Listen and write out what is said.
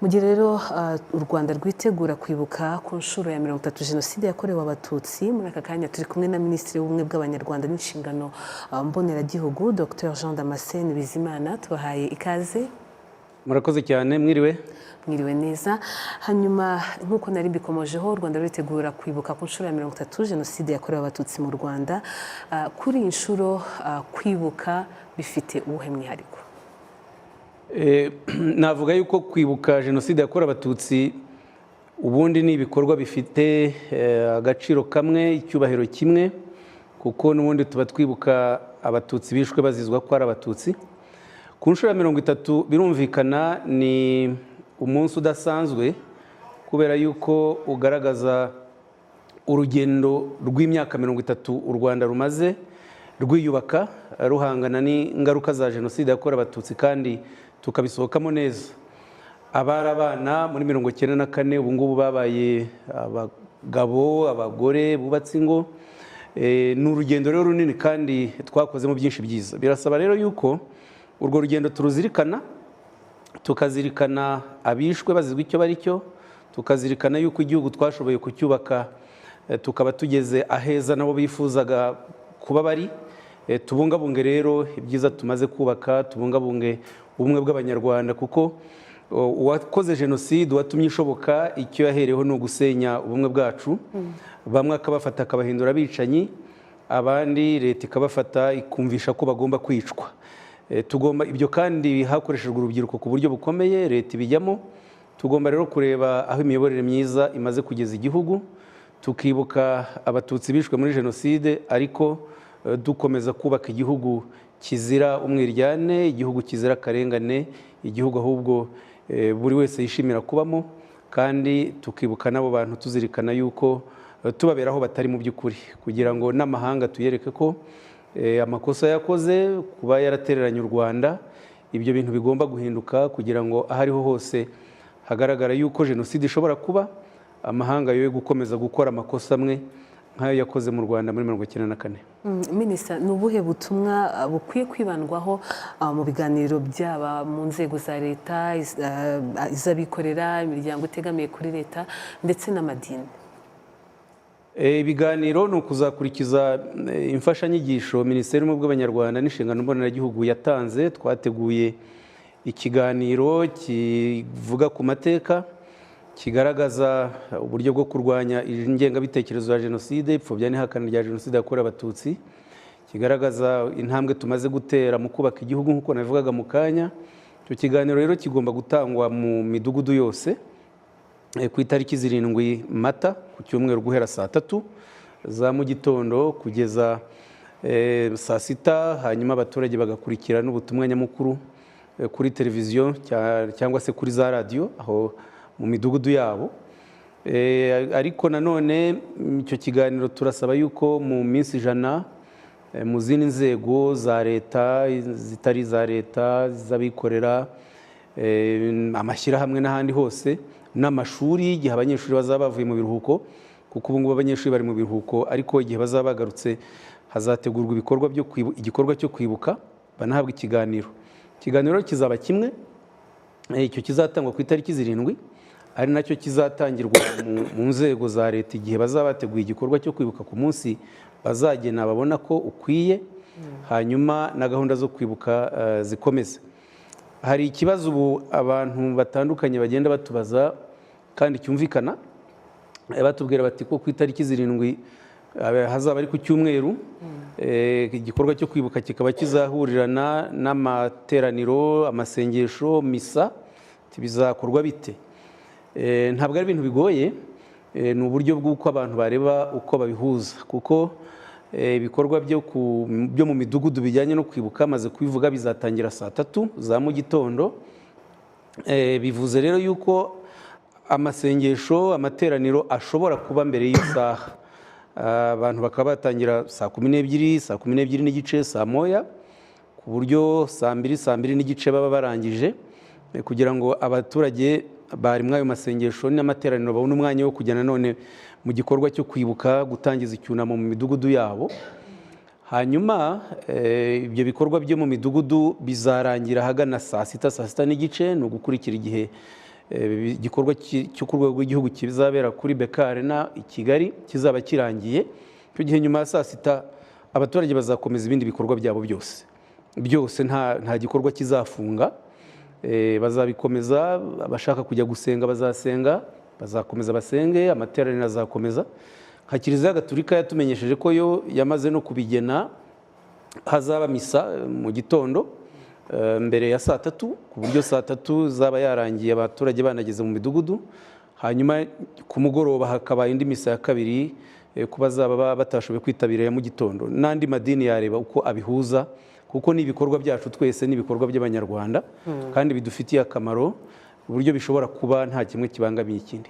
Mu gihe rero u Rwanda rwitegura kwibuka ku nshuro ya 30 Jenoside yakorewe Abatutsi, muri aka kanya turi kumwe na Minisitiri w'Ubumwe bw'Abanyarwanda n'Inshingano Mboneragihugu Dr Jean Damascene Bizimana. Tubahaye ikaze. Murakoze cyane, mwiriwe. Mwiriwe neza. Hanyuma nk'uko nari mbikomojeho, u Rwanda ruritegura kwibuka ku nshuro ya 30 Jenoside yakorewe Abatutsi mu Rwanda. Kuri iyi nshuro kwibuka bifite ubuhe mwihariko? Navuga yuko kwibuka Jenoside yakorewe Abatutsi ubundi ni ibikorwa bifite agaciro kamwe, icyubahiro kimwe, kuko n'ubundi tuba twibuka Abatutsi bishwe bazizwa ko ari Abatutsi. Ku nshuro ya 30 birumvikana ni umunsi udasanzwe kubera yuko ugaragaza urugendo rw'imyaka 30 u Rwanda rumaze rwiyubaka ruhangana n'ingaruka za Jenoside yakorewe Abatutsi kandi tukabisohokamo neza. Abari abana muri 1994 ubu ngubu babaye abagabo, abagore bubatse ingo. Ni urugendo rero runini kandi twakozemo byinshi byiza. Birasaba rero yuko urwo rugendo turuzirikana, tukazirikana abishwe bazizwa icyo bari cyo, tukazirikana yuko igihugu twashoboye kucyubaka tukaba tugeze aheza nabo bifuzaga kuba bari. Tubungabunge rero ibyiza tumaze kubaka, tubungabunge ubumwe bw'Abanyarwanda, kuko uwakoze Jenoside watumye ishoboka icyo yahereyeho no gusenya ubumwe bwacu. Bamwe akabafata akabahindura abicanyi, abandi leta ikabafata ikumvisha ko bagomba kwicwa. Tugomba ibyo kandi hakoreshejwe urubyiruko ku buryo bukomeye, leta ibijyamo. Tugomba rero kureba aho imiyoborere myiza imaze kugeza igihugu, tukibuka Abatutsi bishwe muri Jenoside, ariko dukomeza kubaka igihugu kizira umwiryane, igihugu kizira akarengane, igihugu ahubwo buri wese yishimira kubamo, kandi tukibuka n'abo bantu tuzirikana yuko tubaberaho batari mu by'ukuri, kugira ngo n'amahanga tuyereke ko amakosa yakoze kuba yaratereranye u Rwanda, ibyo bintu bigomba guhinduka, kugira ngo ahariho hose hagaragara yuko Jenoside ishobora kuba, amahanga yoye gukomeza gukora amakosa amwe nk'ayo yakoze mu Rwanda muri 1994. Minisita, ni ubuhe butumwa bukwiye kwibandwaho mu biganiro byaba mu nzego za leta, iz'abikorera, imiryango itegamiye kuri leta ndetse n'amadini? Ibiganiro ni ukuzakurikiza imfashanyigisho Minisiteri y'Ubumwe bw'Abanyarwanda n'Inshingano Mboneragihugu yatanze. Twateguye ikiganiro kivuga ku mateka, kigaragaza uburyo bwo kurwanya ingengabitekerezo ya Jenoside, ipfobya n'ihakana rya Jenoside yakorewe Abatutsi, kigaragaza intambwe tumaze gutera mu kubaka igihugu nk'uko nabivugaga mu kanya. Icyo kiganiro rero kigomba gutangwa mu midugudu yose ku itariki 7 Mata ku cyumweru guhera saa 3 za mu gitondo kugeza saa 6, hanyuma abaturage bagakurikira n'ubutumwa nyamukuru kuri televiziyo cyangwa se kuri za radio aho mu midugudu yabo. Ariko nanone icyo kiganiro turasaba yuko mu minsi 100 mu zindi nzego za leta, zitari za leta, z'abikorera, amashyirahamwe n'ahandi hose, n'amashuri, igihe abanyeshuri bazaba bavuye mu biruhuko, kuko ubu ngubu abanyeshuri bari mu biruhuko, ariko igihe bazaba bagarutse hazategurwa igikorwa cyo kwibuka, banahabwa ikiganiro. Ikiganiro kizaba kimwe, icyo kizatangwa ku itariki 7, ari nacyo kizatangirwa mu nzego za leta igihe bazaba bateguye igikorwa cyo kwibuka ku munsi bazagena babona ko ukwiye, hanyuma na gahunda zo kwibuka zikomeze. Hari ikibazo ubu abantu batandukanye bagenda batubaza kandi cyumvikana, batubwira bati ko ku itariki 7 hazaba ari ku cyumweru, igikorwa cyo kwibuka kikaba kizahurirana n'amateraniro, amasengesho, misa, bizakorwa bite? Ntabwo ari ibintu bigoye, ni uburyo bw'uko abantu bareba uko babihuza, kuko ibikorwa byo mu midugudu bijyanye no kwibuka maze kubivuga bizatangira saa 3 za mu gitondo. Bivuze rero yuko amasengesho, amateraniro ashobora kuba mbere y'isaha. Abantu bakaba batangira saa 12, saa 12 n'igice, saa 1, ku buryo saa 2 n'igice baba barangije, kugira ngo abaturage bari muri ayo masengesho n'amateraniro babone umwanya wo kujya nanone mu gikorwa cyo kwibuka, gutangiza icyunamo mu midugudu yabo. Hanyuma ibyo bikorwa byo mu midugudu bizarangira hagana saa sita n'igice, ni ugukurikira igihe igikorwa cyo ku rwego rw'igihugu kizabera kuri BK Arena i Kigali kizaba kirangiye. Icyo gihe nyuma ya saa sita abaturage bazakomeza ibindi bikorwa byabo byose nta gikorwa kizafunga. Bazabikomeza, abashaka kujya gusenga bazasenga, bazakomeza basenge, amateraniro azakomeza. Nka Kiliziya Gatolika yatumenyesheje ko yo yamaze no kubigena, hazaba misa mu gitondo mbere ya saa tatu, ku buryo saa tatu zaba yarangiye abaturage banageze mu midugudu. Hanyuma ku mugoroba hakaba indi misa ya kabiri ku bazaba batashoboye kwitabira ya mu gitondo. N'andi madini yareba uko abihuza, kuko ni ibikorwa byacu twese, ni ibikorwa by'Abanyarwanda kandi bidufitiye akamaro, uburyo bishobora kuba nta kimwe kibangamiye ikindi.